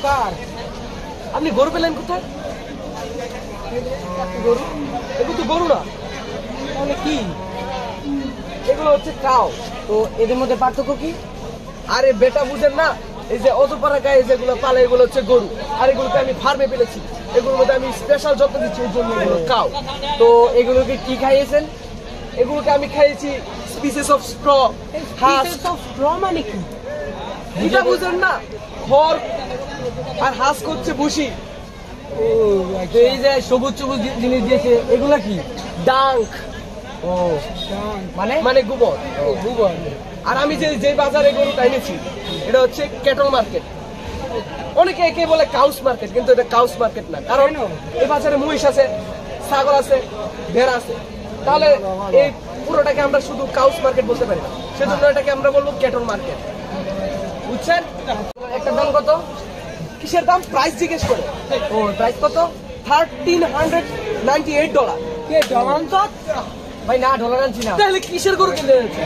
কার? আপনি গরু পেলেন কোথায়? গরু? এগুলো তো গরু না। তাহলে কি? এগুলো হচ্ছে কাউ। তো এদের মধ্যে পার্থক্য কি? আরে বেটা বুঝেন না, এই যে অজপাড়া গায়ে যেগুলো পালে এগুলো হচ্ছে গরু, আর এগুলোকে আমি ফার্মে পেলেছি। এগুলোর মধ্যে আমি স্পেশাল যত্ন দিচ্ছি, এই জন্য এগুলো কাউ। তো এগুলোকে কি খাইয়েছেন? এগুলোকে আমি খাইয়েছি স্পিসেস অফ স্ট্র, হাঁস। Pieces of straw মানে কি? এটা বুঝেন না, খড় আর হাঁস করছে ভুসি। তো এই যে সবুজ সবুজ জিনিস দিয়েছে এগুলা কি? ডাঙ্ক, ও মানে মানে গোবর। গোবর। আর আমি যে বাজারে গরুটা এনেছি, এটা হচ্ছে ক্যাটল মার্কেট। অনেকে একে বলে কাউস মার্কেট, কিন্তু এটা কাউস মার্কেট না। কারণ এই বাজারে মহিষ আছে, ছাগল আছে, ভেড়া আছে। তাহলে এই পুরোটাকে আমরা শুধু কাউস মার্কেট বলতে পারি না, সেজন্য এটাকে আমরা বলবো ক্যাটল মার্কেট। বুঝছেন? একটা দাম কত? কিসের দাম? প্রাইস জিজ্ঞেস করে। ও প্রাইস কত? $1398। কে ডলার তো? ভাই না ডলার আনছি না। তাহলে কিসের গরু কিনতে যাচ্ছে?